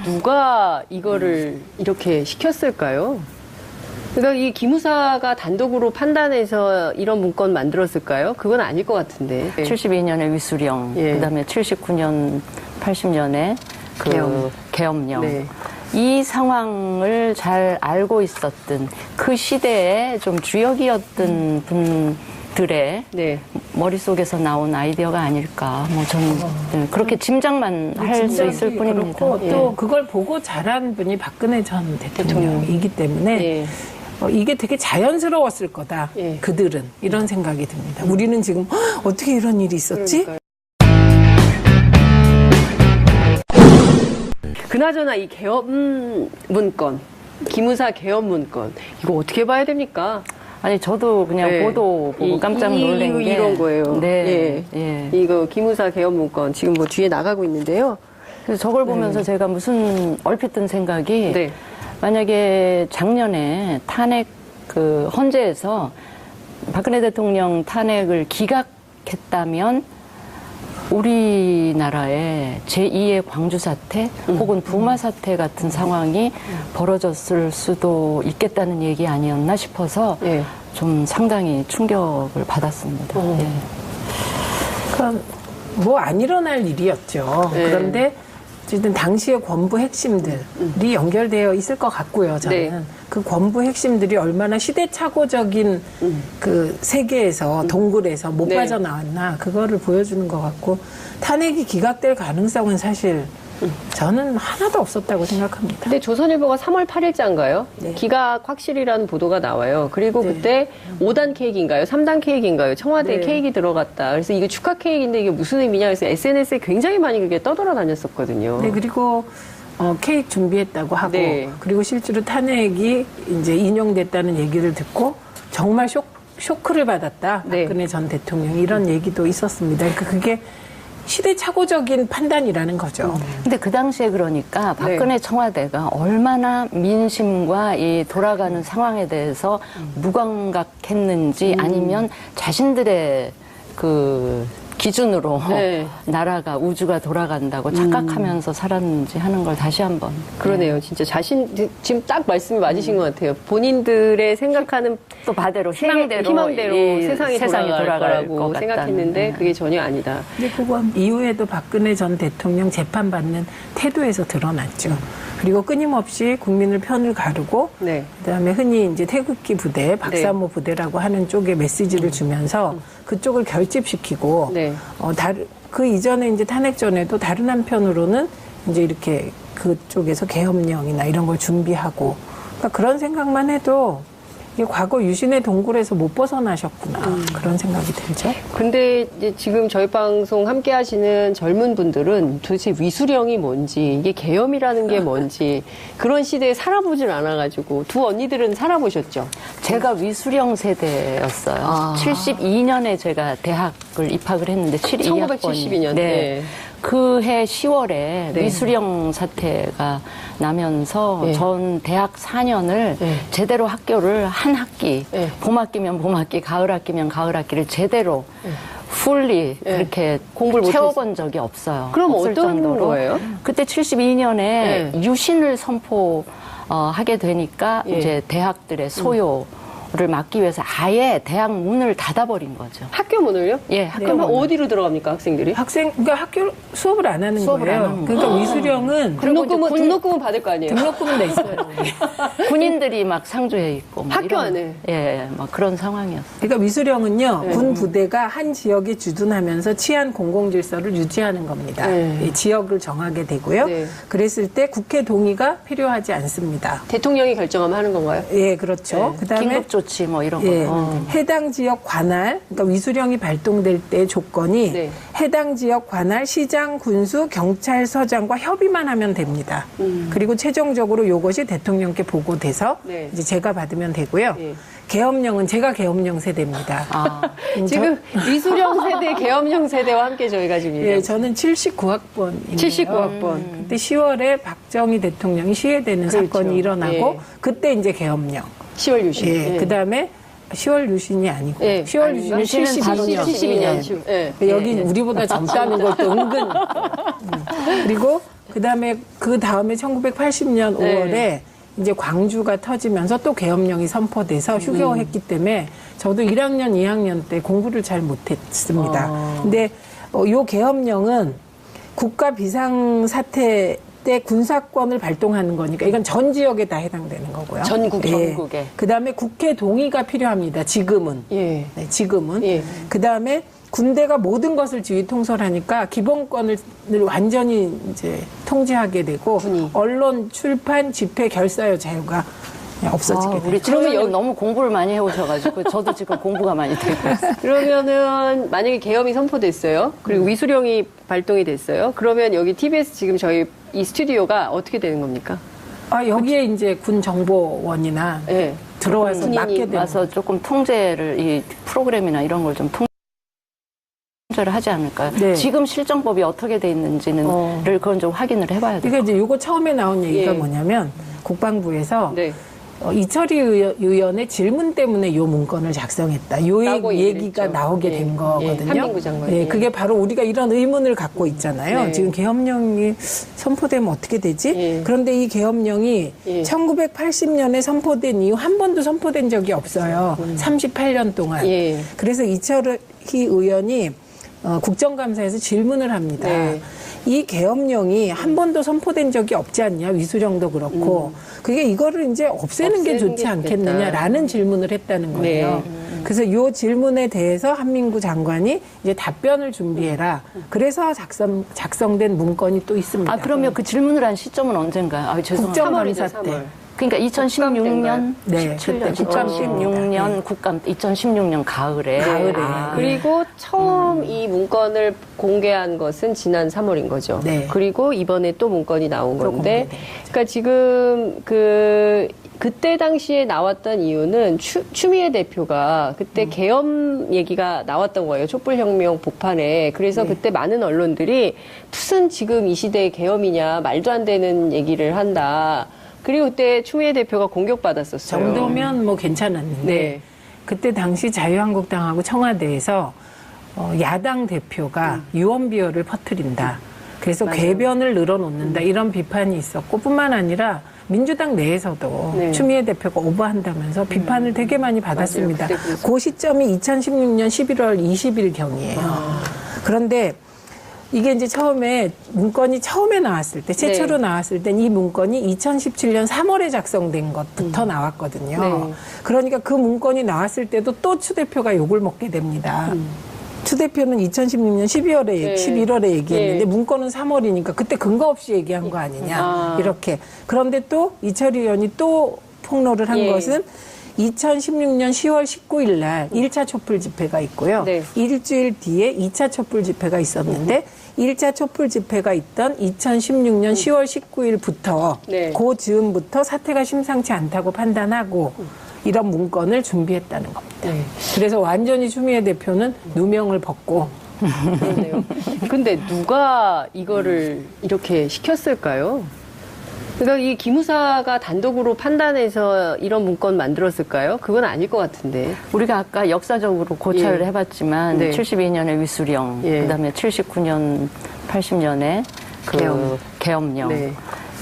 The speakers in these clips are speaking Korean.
누가 이거를 이렇게 시켰을까요? 그러니까 이 기무사가 단독으로 판단해서 이런 문건 만들었을까요? 그건 아닐 것 같은데. 72년에 위수령, 예. 그다음에 79년, 80년에 그 계엄령. 네. 이 상황을 잘 알고 있었던 그 시대에 좀 주역이었던 분들의 네. 머릿속에서 나온 아이디어가 아닐까. 뭐 저는 네, 그렇게 짐작만 할 수 있을 뿐입니다. 그렇고 예. 또 그걸 보고 자란 분이 박근혜 전 대통령이기 때문에 예. 이게 되게 자연스러웠을 거다. 예. 그들은 이런 생각이 듭니다. 우리는 지금 어떻게 이런 일이 있었지? 그러니까요. 그나저나 이 계엄 문건, 기무사 계엄 문건, 이거 어떻게 봐야 됩니까? 아니 저도 그냥 네. 보도 보고 깜짝 놀란 게 이런 거예요. 네. 예. 예. 이거 기무사 계엄 문건 지금 뭐 뒤에 나가고 있는데요. 그래서 저걸 보면서 제가 무슨 얼핏 든 생각이 네. 만약에 작년에 탄핵 그 헌재에서 박근혜 대통령 탄핵을 기각했다면 우리나라의 제2의 광주 사태 혹은 부마 사태 같은 상황이 벌어졌을 수도 있겠다는 얘기 아니었나 싶어서 예. 좀 상당히 충격을 받았습니다. 예. 그러니까 뭐 안 일어날 일이었죠. 네. 그런데 어쨌든 당시의 권부 핵심들이 연결되어 있을 것 같고요. 저는 네. 그 권부 핵심들이 얼마나 시대착오적인 그 세계에서 동굴에서 못 네. 빠져나왔나 그거를 보여주는 것 같고 탄핵이 기각될 가능성은 사실 저는 하나도 없었다고 생각합니다. 근데 조선일보가 3월 8일자인가요? 네. 기각 확실이라는 보도가 나와요. 그리고 네. 그때 5단 케이크인가요? 3단 케이크인가요? 청와대에 네. 케이크 들어갔다. 그래서 이거 축하 케이크인데 이게 무슨 의미냐 해서 SNS에 굉장히 많이 그게 떠돌아다녔었거든요. 네, 그리고 케이크 준비했다고 하고 네. 그리고 실제로 탄핵이 이제 인용됐다는 얘기를 듣고 정말 쇼크를 받았다. 네. 박근혜 전 대통령 이런 얘기도 있었습니다. 그러니까 그게 시대착오적인 판단이라는 거죠. 근데 그 당시에 그러니까 네. 박근혜 청와대가 얼마나 민심과 이 돌아가는 상황에 대해서 무감각했는지 아니면 자신들의 그 기준으로 네. 나라가 우주가 돌아간다고 착각하면서 살았는지 하는 걸 다시 한번 그러네요. 진짜 지금 딱 말씀이 맞으신 것 같아요. 본인들의 생각하는 또 바대로 희망대로, 희망대로 이 세상이 돌아갈 거라고 것 생각했는데 같다는. 그게 전혀 아니다. 근데 그거 이후에도 박근혜 전 대통령 재판받는 태도에서 드러났죠. 그리고 끊임없이 국민을 편을 가르고 네. 그다음에 흔히 이제 태극기 부대, 박사모 부대라고 하는 쪽에 메시지를 주면서 그쪽을 결집시키고 네. 그 이전에 이제 탄핵 전에도 다른 한편으로는 이제 이렇게 그쪽에서 계엄령이나 이런 걸 준비하고 그러니까 그런 생각만 해도 이게 과거 유신의 동굴에서 못 벗어나셨구나 그런 생각이 들죠. 근데 이제 지금 저희 방송 함께 하시는 젊은 분들은 도대체 위수령이 뭔지, 이게 계엄이라는 게 뭔지, 그런 시대에 살아보질 않아가지고, 두 언니들은 살아보셨죠? 제가 위수령 세대였어요. 아. 72년에 제가 대학을 입학을 했는데 72학번이 1972년. 네. 그해 10월에 네. 위수령 사태가 나면서 네. 전 대학 4년을 네. 제대로 학교를 한 학기, 네. 봄 학기면 봄 학기, 가을 학기면 가을 학기를 제대로 풀리 네. 그렇게 공부를 채워본 적이 없어요. 그럼 없을 어떤 정도로. 거예요? 그때 72년에 네. 유신을 선포하게 되니까 예. 이제 대학들의 소요를 막기 위해서 아예 대학 문을 닫아버린 거죠. 학교 문을요? 예, 학교 그러면 문을. 어디로 들어갑니까, 학생들이? 그러니까 학교 수업을 안 하는 수업을 거예요. 안 하는 그러니까 거예요. 위수령은 등록금은 받을 거 아니에요? 등록금은 내 있어요. 군인들이 막 상주해 있고 막 학교 이런, 안에? 예, 막 그런 상황이었어요. 그러니까 위수령은요, 군 부대가 한 지역에 주둔하면서 치안 공공질서를 유지하는 겁니다. 네. 이 지역을 정하게 되고요. 네. 그랬을 때 국회 동의가 필요하지 않습니다. 대통령이 결정하면 하는 건가요? 예, 그렇죠. 네. 그다음에 긴급 조치 뭐 이런 예, 거. 해당 지역 관할, 그러니까 위수령이 발동될 때 조건이 네. 해당 지역 관할 시장, 군수, 경찰서장과 협의만 하면 됩니다. 그리고 최종적으로 이것이 대통령께 보고돼서 네. 이제 제가 받으면 되고요. 예. 계엄령은 제가 계엄령 세대입니다. 아, 지금 위수령 세대, 계엄령 세대와 함께 저희가 지금 예, 저는 79학번이에요. 79학번. 그때 10월에 박정희 대통령이 시해되는 그렇죠. 사건이 일어나고 예. 그때 이제 계엄령. 10월 유신. 예, 그다음에 10월 유신이 아니고 네. 10월 유신은 유신은 72년. 72년. 네. 여기 우리보다 젊다는 것도 은근. 그리고 그 다음에 1980년 5월에 이제 광주가 터지면서 또 계엄령이 선포돼서 휴교했기 때문에 저도 1학년, 2학년 때 공부를 잘 못했습니다. 근데 요 계엄령은 국가 비상사태 때 군사권을 발동하는 거니까 이건 전 지역에 다 해당되는 거고요. 전국에. 그 다음에 국회 동의가 필요합니다. 지금은. 예. 네, 지금은. 예. 그 다음에 군대가 모든 것을 지휘 통솔하니까 기본권을 완전히 이제 통제하게 되고 군이. 언론, 출판, 집회, 결사의 자유가 없어지게 돼요. 우리 그러면 그러면 너무 공부를 많이 해오셔가지고 저도 지금 공부가 많이 되고 있어요. 그러면은 만약에 계엄이 선포됐어요. 그리고 위수령이 발동이 됐어요. 그러면 여기 TBS 지금 저희 이 스튜디오가 어떻게 되는 겁니까? 여기에 이제 군 정보원이나 예. 들어와서 군인이 맡게 되는 와서 조금 통제를 이 프로그램이나 이런 걸 좀 통제를 하지 않을까요? 네. 지금 실정법이 어떻게 돼 있는지는 그건 좀 확인을 해봐야 돼요. 그러니까 이제 요거 처음에 나온 얘기가 예. 뭐냐면 국방부에서 네. 이철희 의원의 질문 때문에 요 문건을 작성했다. 요 라고 얘기가 얘기를 나오게 했죠. 된 예. 거거든요. 한민구 장관이. 네, 그게 바로 우리가 이런 의문을 갖고 있잖아요. 네. 지금 계엄령이 선포되면 어떻게 되지? 예. 그런데 이 계엄령이 예. 1980년에 선포된 이후 한 번도 선포된 적이 없어요. 38년 동안. 예. 그래서 이철희 의원이 국정감사에서 질문을 합니다. 네. 이 계엄령이 한 번도 선포된 적이 없지 않냐, 위수령도 그렇고 그게 이거를 이제 없애는 게 좋지 게 않겠느냐라는 질문을 했다는 거예요. 네. 그래서 이 질문에 대해서 한민구 장관이 이제 답변을 준비해라. 그래서 작성된 문건이 또 있습니다. 그러면 그 질문을 한 시점은 언젠가요? 죄송합니다. 국정감사 3월이죠, 때. 3월. 그러니까 2016년, 네, 17년, 그때 국감입니다. 2016년 국감, 2016년 가을에. 그리고 처음 이 문건을 공개한 것은 지난 3월인 거죠. 네. 그리고 이번에 또 문건이 나온 또 건데, 공개된 그러니까 지금 그때 당시에 나왔던 이유는 추미애 대표가 그때 계엄 얘기가 나왔던 거예요. 촛불혁명 복판에. 그래서 그때 많은 언론들이 무슨 지금 이 시대의 계엄이냐, 말도 안 되는 얘기를 한다. 그리고 그때 추미애 대표가 공격받았었어요. 정도면 뭐 괜찮았는데 네. 그때 당시 자유한국당하고 청와대에서 야당 대표가 유언비어를 퍼뜨린다. 그래서 맞아요. 궤변을 늘어놓는다. 이런 비판이 있었고 뿐만 아니라 민주당 내에서도 네. 추미애 대표가 오버한다면서 비판을 되게 많이 받았습니다. 맞아요. 그때 그랬어요. 그 시점이 2016년 11월 20일경이에요. 그런데 이게 이제 처음에 문건이 처음에 나왔을 때 최초로 나왔을 땐 이 문건이 2017년 3월에 작성된 것부터 나왔거든요. 네. 그러니까 그 문건이 나왔을 때도 또 추 대표가 욕을 먹게 됩니다. 추 대표는 2016년 12월에 네. 11월에 얘기했는데 네. 문건은 3월이니까 그때 근거 없이 얘기한 거 아니냐 이렇게. 그런데 또 이철희 의원이 또 폭로를 한 예. 것은 2016년 10월 19일 날 1차 촛불 집회가 있고요. 네. 일주일 뒤에 2차 촛불 집회가 있었는데 1차 촛불 집회가 있던 2016년 10월 19일부터 네. 그 즈음부터 사태가 심상치 않다고 판단하고 이런 문건을 준비했다는 겁니다. 네. 그래서 완전히 추미애 대표는 누명을 벗고 그러네요. 근데 누가 이거를 이렇게 시켰을까요? 그러니까 이 기무사가 단독으로 판단해서 이런 문건 만들었을까요? 그건 아닐 것 같은데. 우리가 아까 역사적으로 고찰을 예. 해봤지만 네. 72년에 위수령, 예. 그다음에 79년, 80년에 계엄령. 네.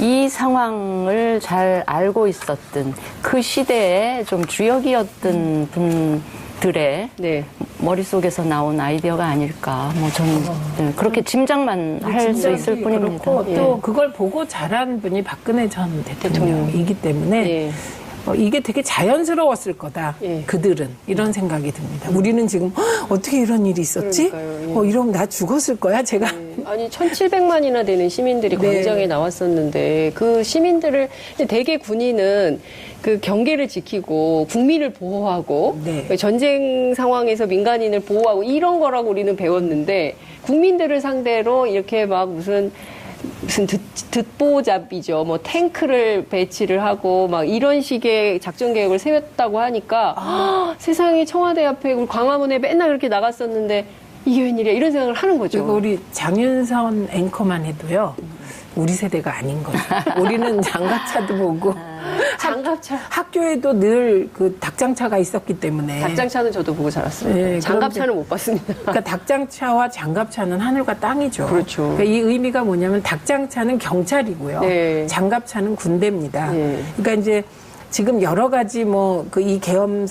이 상황을 잘 알고 있었던 그 시대에 좀 주역이었던 분들의 네. 머릿속에서 나온 아이디어가 아닐까. 뭐 저는 그렇게 짐작만 할 수 있을 뿐입니다. 그렇고 예. 또 그걸 보고 자란 분이 박근혜 전 대통령이기 때문에 예. 이게 되게 자연스러웠을 거다. 예. 그들은 이런 생각이 듭니다. 우리는 지금 어떻게 이런 일이 있었지? 그러니까요. 예. 이러면 나 죽었을 거야. 제가 아니 1,700만이나 되는 시민들이 네. 광장에 나왔었는데 그 시민들을 대개 군인은 그 경계를 지키고 국민을 보호하고 네. 전쟁 상황에서 민간인을 보호하고 이런 거라고 우리는 배웠는데 국민들을 상대로 이렇게 막 무슨 듣보잡이죠. 뭐 탱크를 배치를 하고 막 이런 식의 작전 계획을 세웠다고 하니까 세상에 청와대 앞에 우리 광화문에 맨날 그렇게 나갔었는데 이게 웬일이야 이런 생각을 하는 거죠. 그리고 우리 장윤선 앵커만 해도요. 우리 세대가 아닌 거죠. 우리는 장가차도 보고 장갑차. 학교에도 늘 그 닭장차가 있었기 때문에. 닭장차는 저도 보고 자랐습니다. 네, 장갑차는 못 봤습니다. 그러니까 닭장차와 장갑차는 하늘과 땅이죠. 그렇죠. 그러니까 이 의미가 뭐냐면 닭장차는 경찰이고요. 네. 장갑차는 군대입니다. 네. 그러니까 이제 지금 여러 가지 뭐 그 이 계엄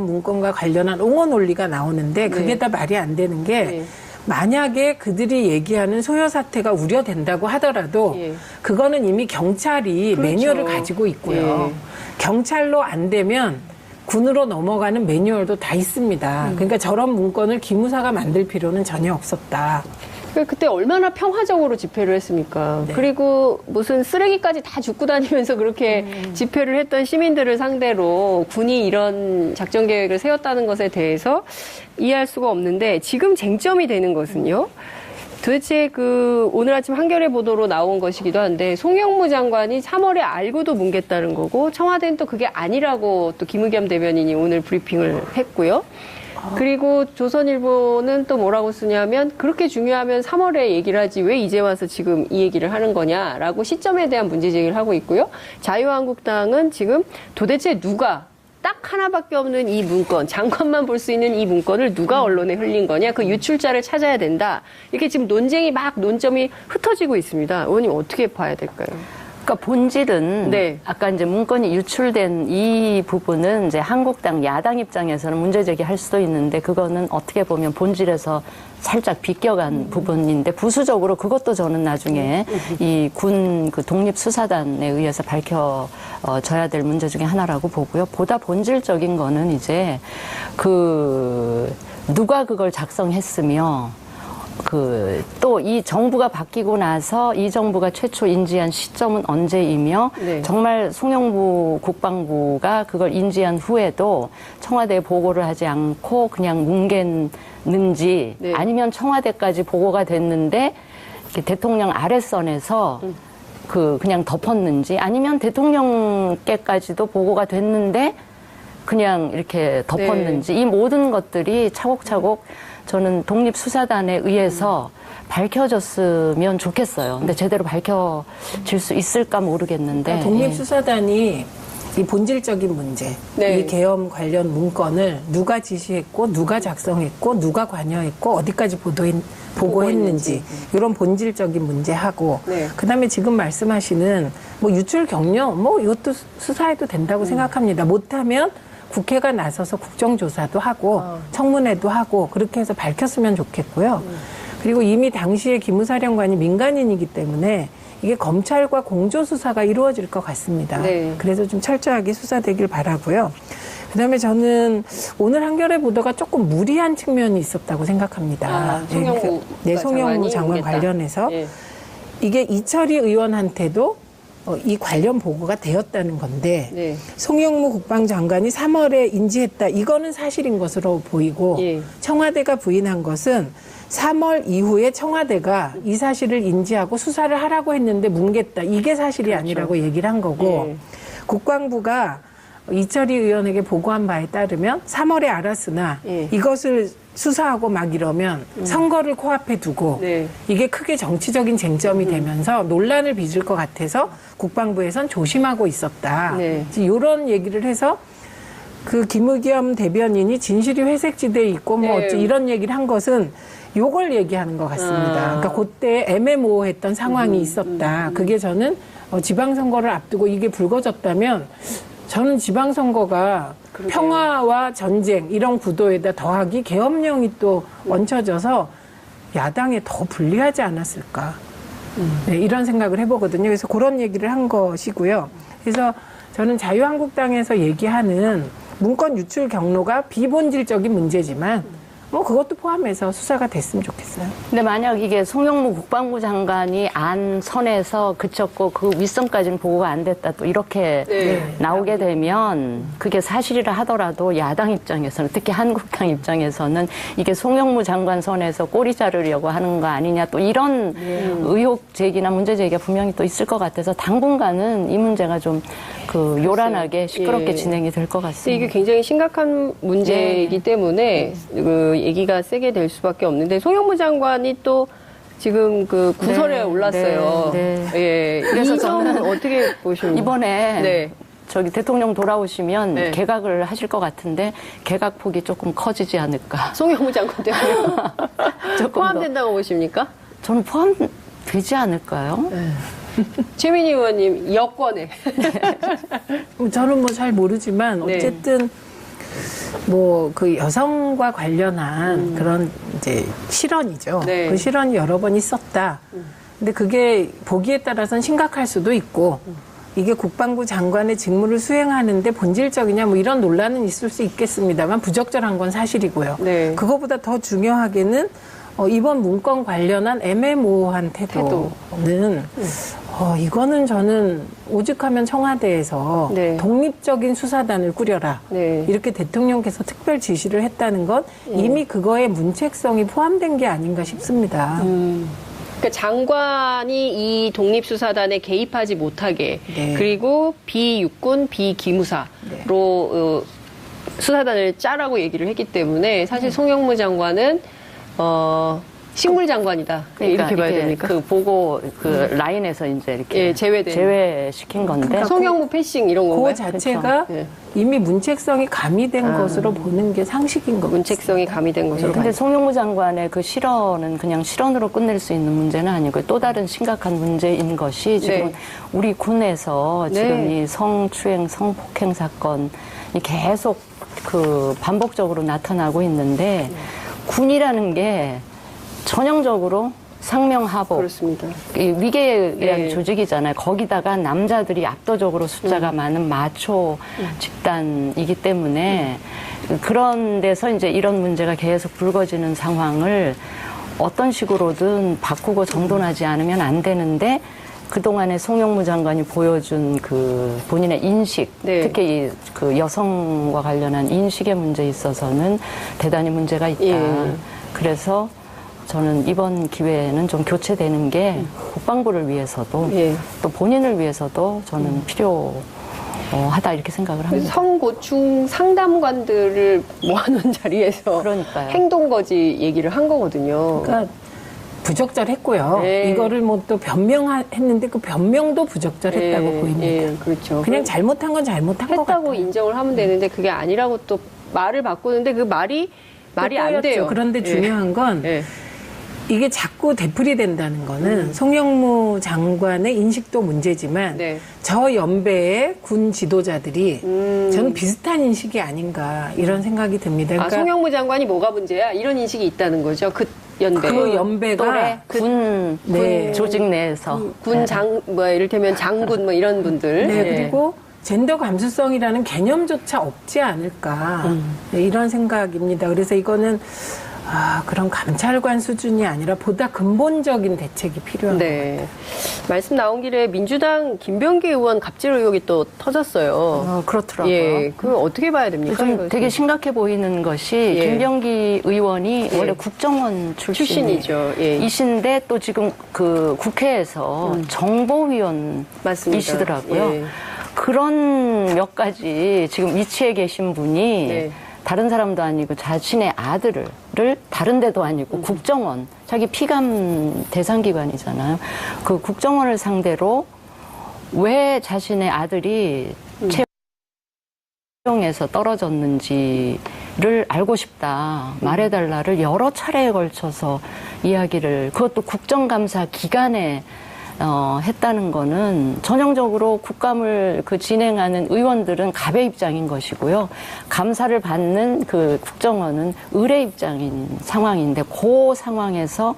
문건과 관련한 옹호 논리가 나오는데 그게 네. 다 말이 안 되는 게 네. 만약에 그들이 얘기하는 소요 사태가 우려된다고 하더라도 예. 그거는 이미 경찰이 그렇죠. 매뉴얼을 가지고 있고요. 예. 경찰로 안 되면 군으로 넘어가는 매뉴얼도 다 있습니다. 그러니까 저런 문건을 기무사가 만들 필요는 전혀 없었다. 그때 얼마나 평화적으로 집회를 했습니까? 네. 그리고 무슨 쓰레기까지 다 줍고 다니면서 그렇게 집회를 했던 시민들을 상대로 군이 이런 작전 계획을 세웠다는 것에 대해서 이해할 수가 없는데 지금 쟁점이 되는 것은요. 도대체 오늘 아침 한겨레 보도로 나온 것이기도 한데 송영무 장관이 3월에 알고도 뭉갰다는 거고 청와대는 또 그게 아니라고 또 김의겸 대변인이 오늘 브리핑을 했고요. 그리고 조선일보는 또 뭐라고 쓰냐면 그렇게 중요하면 3월에 얘기를 하지 왜 이제 와서 지금 이 얘기를 하는 거냐라고 시점에 대한 문제 제기를 하고 있고요. 자유한국당은 지금 도대체 누가 딱 하나밖에 없는 이 문건, 장관만 볼 수 있는 이 문건을 누가 언론에 흘린 거냐, 그 유출자를 찾아야 된다. 이렇게 지금 논쟁이 논점이 흩어지고 있습니다. 의원님 어떻게 봐야 될까요? 그러니까 본질은 네. 아까 이제 문건이 유출된 이 부분은 이제 한국당 야당 입장에서는 문제 제기할 수도 있는데 그거는 어떻게 보면 본질에서 살짝 비껴간 부분인데 부수적으로 그것도 저는 나중에 이 군 그 독립수사단에 의해서 밝혀져야 될 문제 중에 하나라고 보고요. 보다 본질적인 거는 이제 누가 그걸 작성했으며 또 이 정부가 바뀌고 나서 이 정부가 최초 인지한 시점은 언제이며 네. 정말 송영무 국방부가 그걸 인지한 후에도 청와대에 보고를 하지 않고 그냥 뭉갰는지 네. 아니면 청와대까지 보고가 됐는데 이렇게 대통령 아랫선에서 그냥 덮었는지 아니면 대통령께까지도 보고가 됐는데 그냥 이렇게 덮었는지 이 모든 것들이 차곡차곡 저는 독립수사단에 의해서 밝혀졌으면 좋겠어요. 근데 제대로 밝혀질 수 있을까 모르겠는데. 그러니까 독립수사단이 이 본질적인 문제, 네. 이 계엄 관련 문건을 누가 지시했고, 누가 작성했고, 누가 관여했고, 어디까지 보고했는지 이런 본질적인 문제하고, 네. 그다음에 지금 말씀하시는 뭐 유출 경로, 뭐 이것도 수사해도 된다고 생각합니다. 못하면 국회가 나서서 국정조사도 하고 청문회도 하고 그렇게 해서 밝혔으면 좋겠고요. 그리고 이미 당시에 기무사령관이 민간인이기 때문에 이게 검찰과 공조수사가 이루어질 것 같습니다. 네. 그래서 좀 철저하게 수사되길 바라고요. 그다음에 저는 오늘 한겨레 보도가 조금 무리한 측면이 있었다고 생각합니다. 송영무 송영무 장관 오겠다. 관련해서 네. 이게 이철희 의원한테도 이 관련 보고가 되었다는 건데 네. 송영무 국방장관이 3월에 인지했다. 이거는 사실인 것으로 보이고 예. 청와대가 부인한 것은 3월 이후에 청와대가 이 사실을 인지하고 수사를 하라고 했는데 뭉갰다. 이게 사실이 그렇죠. 아니라고 얘기를 한 거고 예. 국방부가 이철희 의원에게 보고한 바에 따르면 3월에 알았으나 예. 이것을 수사하고 막 이러면 선거를 코앞에 두고 네. 이게 크게 정치적인 쟁점이 되면서 논란을 빚을 것 같아서 국방부에선 조심하고 있었다. 네. 이런 얘기를 해서 그 김의겸 대변인이 진실이 회색지대에 있고 뭐 네. 어찌 이런 얘기를 한 것은 요걸 얘기하는 것 같습니다. 그러니까 그때 애매모호했던 상황이 있었다. 그게 저는 지방선거를 앞두고 이게 불거졌다면 저는 지방선거가 그러게요. 평화와 전쟁 이런 구도에다 더하기 계엄령이 또 얹혀져서 야당에 더 불리하지 않았을까. 네, 이런 생각을 해보거든요. 그래서 그런 얘기를 한 것이고요. 그래서 저는 자유한국당에서 얘기하는 문건 유출 경로가 비본질적인 문제지만 뭐 그것도 포함해서 수사가 됐으면 좋겠어요. 근데 만약 이게 송영무 국방부 장관이 안 선에서 그쳤고 그 윗선까지는 보고가 안 됐다 또 이렇게 네. 나오게 되면 그게 사실이라 하더라도 야당 입장에서는 특히 한국당 입장에서는 이게 송영무 장관 선에서 꼬리 자르려고 하는 거 아니냐 또 이런 의혹 제기나 문제 제기가 분명히 또 있을 것 같아서 당분간은 이 문제가 좀 요란하게 시끄럽게 예. 진행이 될 것 근데 같습니다. 이게 굉장히 심각한 문제이기 때문에 얘기가 세게 될 수밖에 없는데 송영무 장관이 또 지금 구설에 네, 올랐어요. 네, 예. 그래서 이 점은 저는 어떻게 보십니까? 이번에 네. 저기 대통령 돌아오시면 네. 개각을 하실 것 같은데 개각 폭이 조금 커지지 않을까. 송영무 장관 때문에 조금 포함된다고 보십니까? 저는 포함되지 않을까요? 최민희 의원님 여권에 저는 뭐 잘 모르지만 네. 어쨌든 뭐 그 여성과 관련한 그런 이제 실언이죠. 네. 그 실언이 여러 번 있었다. 근데 그게 보기에 따라서는 심각할 수도 있고 이게 국방부 장관의 직무를 수행하는데 본질적이냐 뭐 이런 논란은 있을 수 있겠습니다만 부적절한 건 사실이고요. 네. 그거보다 더 중요하게는 이번 문건 관련한 애매모호한 태도는 이거는 저는 오죽하면 청와대에서 네. 독립적인 수사단을 꾸려라. 네. 이렇게 대통령께서 특별 지시를 했다는 건 이미 그거에 문책성이 포함된 게 아닌가 싶습니다. 그러니까 장관이 이 독립수사단에 개입하지 못하게 네. 그리고 비육군 비기무사로 수사단을 짜라고 얘기를 했기 때문에 사실 송영무 장관은 식물 장관이다. 이렇게 봐야 이게 됩니까? 그 보고 그 라인에서 이제 이렇게 예, 제외된. 건데 송영무 패싱 이런 건가요? 그 자체가 그렇죠. 이미 문책성이 가미된 것으로 보는 게 상식인 것 문책성이 가미된 것으로 근데 봐요. 송영무 장관의 그 실언은 그냥 실언으로 끝낼 수 있는 문제는 아니고 또 다른 심각한 문제인 것이 지금 네. 우리 군에서 지금 네. 이 성추행, 성폭행 사건이 계속 그 반복적으로 나타나고 있는데 군이라는 게 전형적으로 상명하복 그렇습니다. 이 위계에 의한 네. 조직이잖아요. 거기다가 남자들이 압도적으로 숫자가 많은 마초 집단이기 때문에 그런 데서 이제 이런 문제가 계속 불거지는 상황을 어떤 식으로든 바꾸고 정돈하지 않으면 안 되는데 그동안에 송영무 장관이 보여준 그 본인의 인식, 네. 특히 그 여성과 관련한 인식의 문제에 있어서는 대단히 문제가 있다. 예. 그래서 저는 이번 기회에는 좀 교체되는 게 국방부를 위해서도 예. 또 본인을 위해서도 저는 필요하다 이렇게 생각을 합니다. 성고충 상담관들을 모아놓은 자리에서 그러니까요. 행동거지 얘기를 한 거거든요. 그러니까 부적절했고요. 네. 이거를 뭐 또 변명했는데 그 변명도 부적절했다고 보입니다. 예, 그렇죠. 그냥 잘못한 건 잘못한 것 했다고 같아요. 인정을 하면 되는데 그게 아니라고 또 말을 바꾸는데 그 말이 안 꼬였죠. 돼요. 그런데 예. 중요한 건 예. 이게 자꾸 되풀이된다는 거는 송영무 장관의 인식도 문제지만 네. 저 연배의 군 지도자들이 저는 비슷한 인식이 아닌가 이런 생각이 듭니다. 아, 그러니까 송영무 장관이 뭐가 문제야? 이런 인식이 있다는 거죠. 그 연배. 그 연배가 또래 군 네. 조직 내에서 이를테면 장군 뭐 이런 분들. 네, 예. 그리고 젠더 감수성이라는 개념조차 없지 않을까 네, 이런 생각입니다. 그래서 이거는 그런 감찰관 수준이 아니라 보다 근본적인 대책이 필요한 거예요. 네. 말씀 나온 길에 민주당 김병기 의원 갑질 의혹이 또 터졌어요. 그렇더라고요. 예. 그걸 어떻게 봐야 됩니까? 좀 이것은? 되게 심각해 보이는 것이 예. 김병기 의원이 예. 원래 국정원 출신이죠. 예. 이신데 또 지금 그 국회에서 맞습니다. 정보위원이시더라고요. 예. 그런 몇 가지 지금 위치에 계신 분이 네. 다른 사람도 아니고 자신의 아들을 다른 데도 아니고 국정원, 자기 피감 대상기관이잖아요. 그 국정원을 상대로 왜 자신의 아들이 채용에서 떨어졌는지를 알고 싶다, 말해달라를 여러 차례에 걸쳐서 이야기를, 그것도 국정감사 기간에 했다는 거는 전형적으로 국감을 진행하는 의원들은 갑의 입장인 것이고요. 감사를 받는 그 국정원은 을의 입장인 상황인데 그 상황에서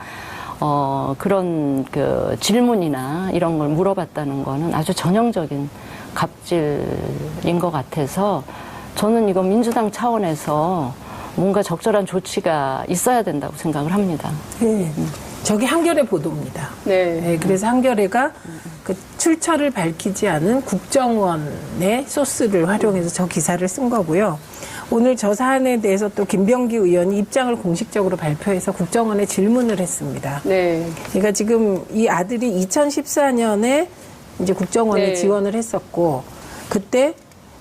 그런 그 질문이나 이런 걸 물어봤다는 거는 아주 전형적인 갑질인 것 같아서 저는 이거 민주당 차원에서 뭔가 적절한 조치가 있어야 된다고 생각을 합니다. 네. 저기 한겨레 보도입니다. 네. 네, 그래서 한겨레가 그 출처를 밝히지 않은 국정원의 소스를 활용해서 저 기사를 쓴 거고요. 오늘 저 사안에 대해서 또 김병기 의원이 입장을 공식적으로 발표해서 국정원에 질문을 했습니다. 네. 그러니까 지금 이 아들이 2014년에 이제 국정원에 네. 지원을 했었고 그때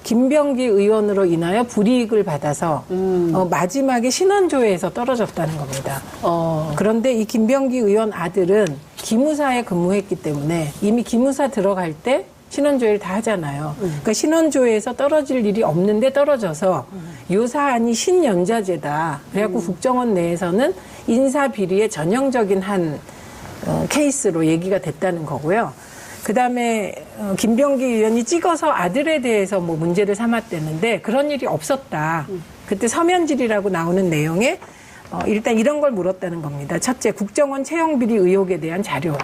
김병기 의원으로 인하여 불이익을 받아서 마지막에 신원조회에서 떨어졌다는 겁니다. 그런데 이 김병기 의원 아들은 기무사에 근무했기 때문에 이미 기무사 들어갈 때 신원조회를 다 하잖아요. 그러니까 신원조회에서 떨어질 일이 없는데 떨어져서 요 사안이 신연좌제다. 그래갖고 국정원 내에서는 인사비리의 전형적인 한 케이스로 얘기가 됐다는 거고요. 그 다음에 김병기 의원이 찍어서 아들에 대해서 뭐 문제를 삼았대는데 그런 일이 없었다. 그때 서면질이라고 나오는 내용에 일단 이런 걸 물었다는 겁니다. 첫째, 국정원 채용비리 의혹에 대한 자료.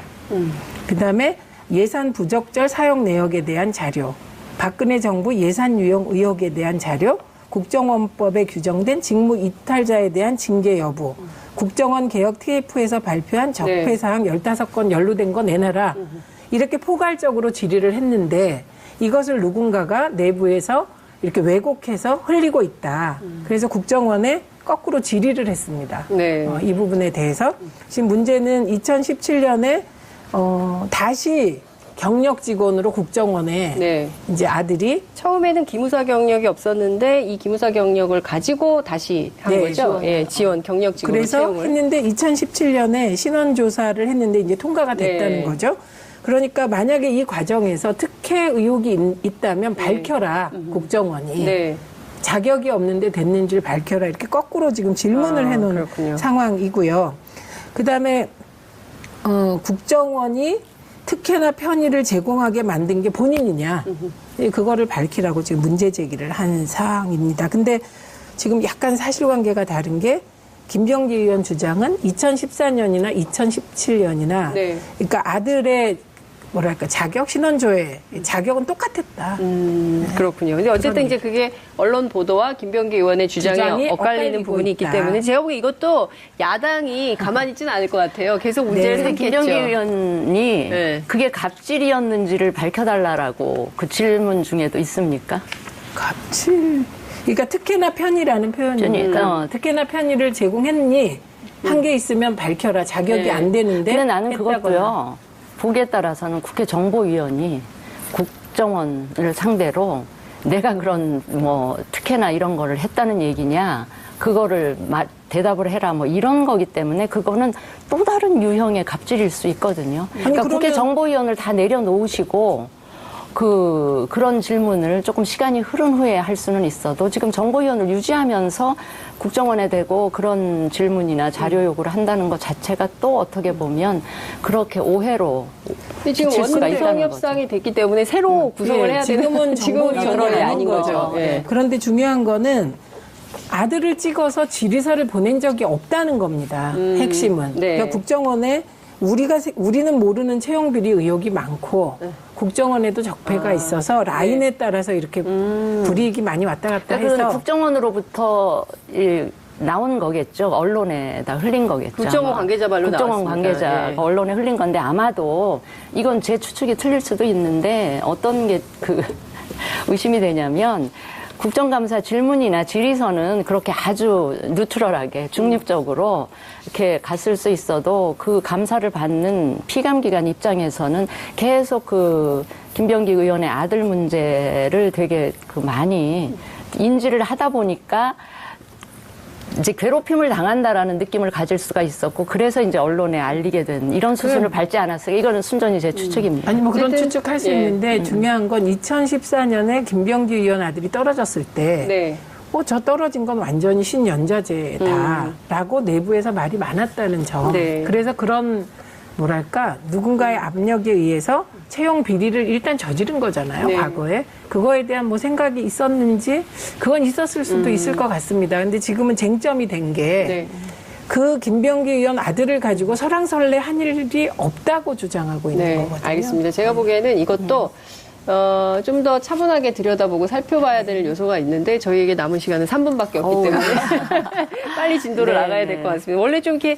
그 다음에 예산 부적절 사용 내역에 대한 자료. 박근혜 정부 예산 유용 의혹에 대한 자료. 국정원법에 규정된 직무 이탈자에 대한 징계 여부. 국정원 개혁 TF에서 발표한 적폐사항 15건 연루된 거 내놔라. 이렇게 포괄적으로 질의를 했는데 이것을 누군가가 내부에서 이렇게 왜곡해서 흘리고 있다. 그래서 국정원에 거꾸로 질의를 했습니다. 네. 이 부분에 대해서. 지금 문제는 2017년에 다시 경력 직원으로 국정원에 네. 이제 아들이 처음에는 기무사 경력이 없었는데 이 기무사 경력을 가지고 다시 한 네, 거죠. 지원. 예, 지원 경력 직원으로 그래서 채용을. 했는데 2017년에 신원조사를 했는데 이제 통과가 됐다는 네. 거죠. 그러니까 만약에 이 과정에서 특혜 의혹이 있다면 밝혀라, 국정원이. 네. 자격이 없는데 됐는지를 밝혀라. 이렇게 거꾸로 지금 질문을 해놓은 그렇군요. 상황이고요. 그 다음에 국정원이 특혜나 편의를 제공하게 만든 게 본인이냐. 그거를 밝히라고 지금 문제 제기를 한 사항입니다. 근데 지금 약간 사실관계가 다른 게 김병기 의원 주장은 2014년이나 2017년이나 네. 그러니까 아들의 뭐랄까 자격 신원조회 자격은 똑같았다. 그렇군요. 근데 어쨌든 이제 그게 언론 보도와 김병기 의원의 주장이 주장이 엇갈리는 엇갈리고 부분이 있기 있다. 때문에 제가 보기엔 이것도 야당이 가만히 있지는 않을 것 같아요. 계속 문제를 근데 삼겠죠. 김병기 의원이 네. 그게 갑질이었는지를 밝혀달라고 그 질문 중에도 있습니까? 갑질. 그러니까 특혜나 편의라는 표현이니까 특혜나 편의를 제공했니 한 게 있으면 밝혀라. 자격이 네. 안 되는데. 근데 나는 했다거나. 그것도요. 보기에 따라서는 국회 정보위원이 국정원을 상대로 내가 그런 뭐 특혜나 이런 거를 했다는 얘기냐 그거를 대답을 해라 뭐 이런 거기 때문에 그거는 또 다른 유형의 갑질일 수 있거든요. 그러니까 그러면- 국회 정보위원을 다 내려놓으시고 그런 질문을 조금 시간이 흐른 후에 할 수는 있어도 지금 정보위원을 유지하면서 국정원에 대고 그런 질문이나 자료 요구를 한다는 것 자체가 또 어떻게 보면 그렇게 오해로 근데 지금 비칠 수가 원내 있다는 협상이 됐기 때문에 새로 구성을 예, 해야 지금은 되는 정보위원이 그런 게 아닌 아닌 거죠. 거죠. 예. 그런데 중요한 거는 아들을 찍어서 질의서를 보낸 적이 없다는 겁니다. 핵심은. 네. 그러니까 국정원에 우리는 모르는 채용비리 의혹이 많고 국정원에도 적폐가 있어서 라인에 따라서 이렇게 불이익이 많이 왔다 갔다 그러니까 그건 해서 국정원으로부터 나온 거겠죠. 언론에다 흘린 거겠죠. 국정원 아마. 관계자 말로 국정원 나왔습니다. 관계자가 예. 언론에 흘린 건데 아마도 이건 제 추측이 틀릴 수도 있는데 어떤 게 의심이 되냐면 국정감사 질문이나 질의서는 그렇게 아주 뉴트럴하게 중립적으로 이렇게 갔을 수 있어도 그 감사를 받는 피감기관 입장에서는 계속 김병기 의원의 아들 문제를 되게 많이 인지를 하다 보니까 이제 괴롭힘을 당한다라는 느낌을 가질 수가 있었고 그래서 이제 언론에 알리게 된 이런 수순을 밟지 않았어요. 이거는 순전히 제 추측입니다. 아니 뭐 그런 어쨌든, 추측할 수 예. 있는데 중요한 건 2014년에 김병기 의원 아들이 떨어졌을 때 네. 저 떨어진 건 완전히 신연좌제다라고 내부에서 말이 많았다는 점. 네. 그래서 그런 뭐랄까 누군가의 압력에 의해서 채용 비리를 일단 저지른 거잖아요. 네. 과거에. 그거에 대한 뭐 생각이 있었는지 그건 있었을 수도 있을 것 같습니다. 근데 지금은 쟁점이 된 게 네. 그 김병기 의원 아들을 가지고 설왕설래 한 일이 없다고 주장하고 있는 네, 거거든요. 알겠습니다. 제가 보기에는 이것도 좀 더 차분하게 들여다보고 살펴봐야 될 요소가 있는데 저희에게 남은 시간은 3분밖에 없기 때문에 빨리 진도를 네, 나가야 될 것 같습니다. 원래 좀 이렇게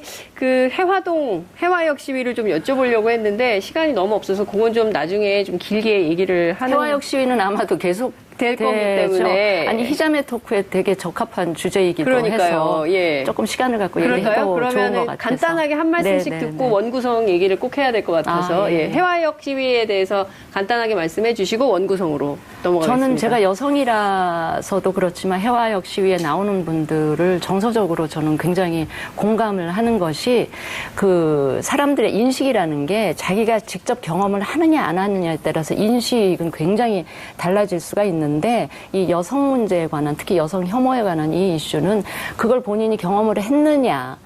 해화역 시위를 좀 여쭤보려고 했는데 시간이 너무 없어서 그건 좀 나중에 좀 길게 얘기를 하는 해화역 시위는 아마도 계속 될 거기 때문에. 아니 히자메 토크에 되게 적합한 주제이기도 그러니까요. 해서 예. 조금 시간을 갖고 그럴까요? 얘기해도 좋은 것 그러면 같아서. 간단하게 한 말씀씩 네, 듣고 원구성 얘기를 꼭 해야 될 것 같아서 아, 예. 예. 해화역 시위에 대해서 간단하게 말씀해 주시고 원구성으로 넘어가겠습니다. 저는 제가 여성이라서도 그렇지만 해화역 시위에 나오는 분들을 정서적으로 저는 굉장히 공감을 하는 것이 그 사람들의 인식이라는 게 자기가 직접 경험을 하느냐 안 하느냐에 따라서 인식은 굉장히 달라질 수가 있는데 이 여성 문제에 관한 특히 여성 혐오에 관한 이 이슈는 그걸 본인이 경험을 했느냐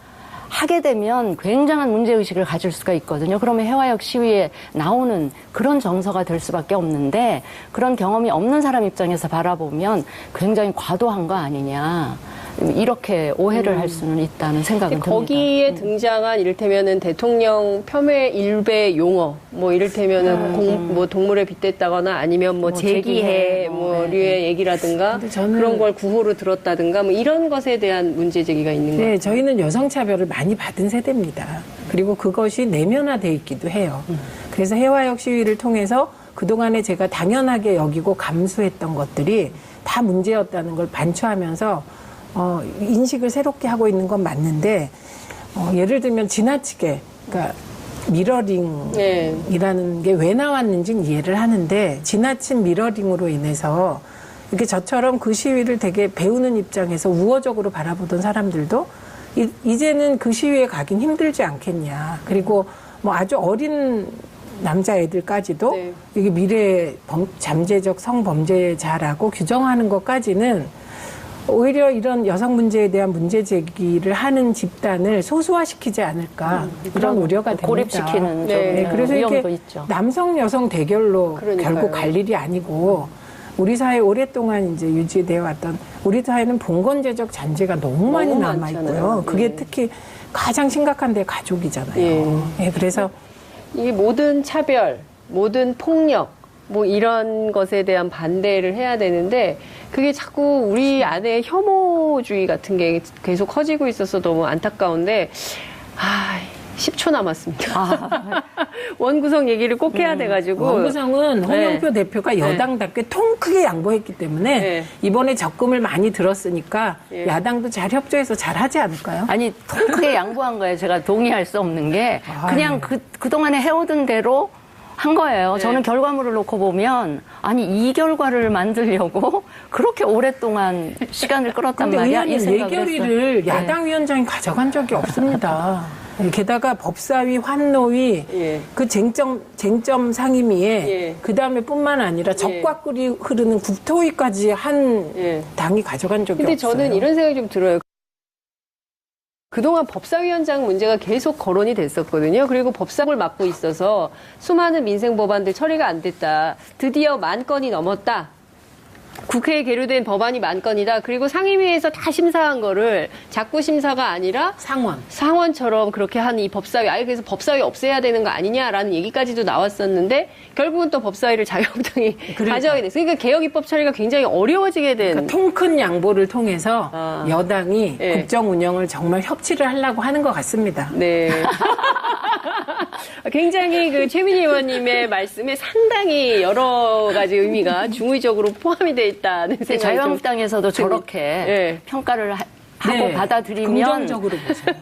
하게 되면 굉장한 문제의식을 가질 수가 있거든요. 그러면 해화역 시위에 나오는 그런 정서가 될 수밖에 없는데 그런 경험이 없는 사람 입장에서 바라보면 굉장히 과도한 거 아니냐. 이렇게 오해를 할 수는 있다는 생각은 듭니다. 거기에 등장한 이를테면은 대통령 폄훼 일배 용어, 뭐 이를테면은 뭐 동물에 빗댔다거나 아니면 뭐 제기해, 뭐 류의 얘기라든가 근데 저는 그런 걸 구호로 들었다든가 뭐 이런 것에 대한 문제 제기가 있는 것 네, 같아요. 저희는 여성차별을 많이 받은 세대입니다. 그리고 그것이 내면화돼 있기도 해요. 그래서 해화역 시위를 통해서 그동안에 제가 당연하게 여기고 감수했던 것들이 다 문제였다는 걸 반추하면서 인식을 새롭게 하고 있는 건 맞는데 예를 들면 지나치게 그러니까 미러링이라는 게 왜 나왔는지는 이해를 하는데 지나친 미러링으로 인해서 이렇게 저처럼 그 시위를 되게 배우는 입장에서 우호적으로 바라보던 사람들도 이제는 그 시위에 가긴 힘들지 않겠냐. 그리고 뭐 아주 어린 남자애들까지도 네. 이게 미래 잠재적 성범죄자라고 규정하는 것까지는 오히려 이런 여성 문제에 대한 문제 제기를 하는 집단을 소수화시키지 않을까 이런 우려가 됩니다. 고립시키는 네. 좀 그래서 위험도 이게 있죠. 남성 여성 대결로 그러니까요. 결국 갈 일이 아니고 우리 사회 오랫동안 이제 유지되어 왔던 우리 사회는 봉건제적 잔재가 너무 많이 남아 많잖아요. 있고요. 그게 예. 특히 가장 심각한 데 가족이잖아요. 예. 예, 그래서 이게 모든 차별, 모든 폭력, 뭐 이런 것에 대한 반대를 해야 되는데 그게 자꾸 우리 안에 혐오주의 같은 게 계속 커지고 있어서 너무 안타까운데 10초 남았습니다. 원구성 얘기를 꼭 해야 돼가지고 원구성은 홍영표 대표가 여당답게 통 크게 양보했기 때문에 네. 이번에 적금을 많이 들었으니까 예. 야당도 잘 협조해서 잘 하지 않을까요? 아니, 통 크게 양보한 거에 제가 동의할 수 없는 게 그냥 그동안에 해오던 대로 한 거예요. 네. 저는 결과물을 놓고 보면 아니 이 결과를 만들려고 그렇게 오랫동안 시간을 끌었단 근데 말이야. 이 의원님 생각을 예결위를 했어요. 야당 위원장이 가져간 적이 없습니다. 게다가 법사위, 환노위, 예. 그 쟁점 상임위에 예. 그 다음에 뿐만 아니라 적과 꿀이 흐르는 국토위까지 한 예. 당이 가져간 적이 근데 없어요. 저는 이런 생각이 좀 들어요. 그동안 법사위원장 문제가 계속 거론이 됐었거든요. 그리고 법사를 맡고 있어서 수많은 민생 법안들 처리가 안 됐다. 드디어 10,000건이 넘었다. 국회에 계류된 법안이 10,000건이다. 그리고 상임위에서 다 심사한 거를 자꾸 심사가 아니라 상원처럼 그렇게 한 이 법사위, 아예 그래서 법사위 없애야 되는 거 아니냐라는 얘기까지도 나왔었는데 결국은 또 법사위를 자유한국당이 가져가게 됐어요. 그러니까 개혁 입법 처리가 굉장히 어려워지게 된. 그러니까 통 큰 양보를 통해서 여당이 예. 국정 운영을 정말 협치를 하려고 하는 것 같습니다. 네. 굉장히 그 최민희 의원님의 말씀에 상당히 여러 가지 의미가 중의적으로 포함이 돼 있다는 생각이 자유한국당에서도 저렇게 네. 평가를 하고 네. 받아들이면 긍정적으로 보세요.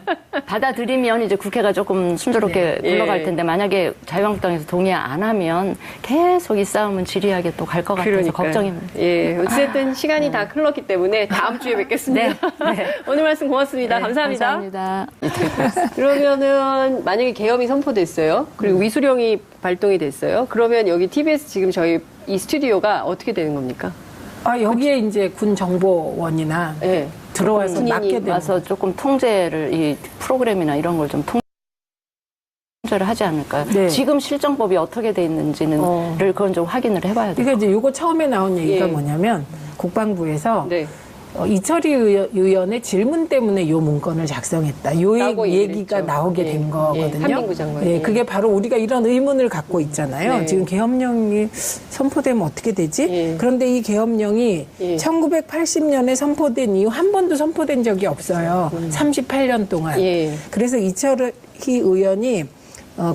받아들이면 이제 국회가 조금 순조롭게 네. 굴러갈 예. 텐데 만약에 자유한국당에서 동의 안 하면 계속 이 싸움은 지리하게 또 갈 것 같아서 그러니까요. 걱정입니다. 예, 어쨌든 시간이 다 흘렀기 때문에 다음 주에 뵙겠습니다. 네. 오늘 말씀 고맙습니다. 네, 감사합니다. 감사합니다. 그러면은 만약에 계엄이 선포됐어요. 그리고 위수령이 발동이 됐어요. 그러면 여기 TBS 지금 저희 이 스튜디오가 어떻게 되는 겁니까? 여기에 이제 군 정보원이나 예. 들어와서 군인이 맡게 되는 와서 조금 통제를 이 프로그램이나 이런 걸 좀 통제를 하지 않을까요? 네. 지금 실정법이 어떻게 돼 있는지는 그건 좀 확인을 해봐야 돼요. 그러니까 이제 요거 처음에 나온 얘기가 예. 뭐냐면 국방부에서 네. 이철희 의원의 질문 때문에 요 문건을 작성했다. 요 라고 얘기가 얘기를 나오게 했죠. 된 예. 거거든요. 한민구 장관. 예, 예. 그게 바로 우리가 이런 의문을 갖고 있잖아요. 네. 지금 계엄령이 선포되면 어떻게 되지? 예. 그런데 이 계엄령이 예. 1980년에 선포된 이후 한 번도 선포된 적이 없어요. 38년 동안. 예. 그래서 이철희 의원이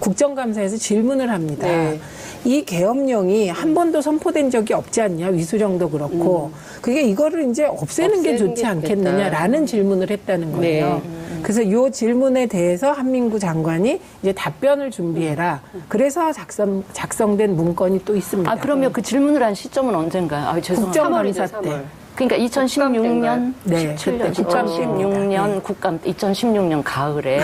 국정감사에서 질문을 합니다. 네. 이 계엄령이 한 번도 선포된 적이 없지 않냐, 위수령도 그렇고. 그게 이거를 이제 없애는 게 좋지 좋겠다. 않겠느냐라는 질문을 했다는 거예요. 그래서 이 질문에 대해서 한민구 장관이 이제 답변을 준비해라. 그래서 작성된 문건이 또 있습니다. 아, 그러면 그 질문을 한 시점은 언젠가요? 아, 죄송합니다. 국정감사 3월이죠, 때. 3월. 그러니까 2016년, 네, 17년, 그때 국감 2016년 국감, 2016년 가을에.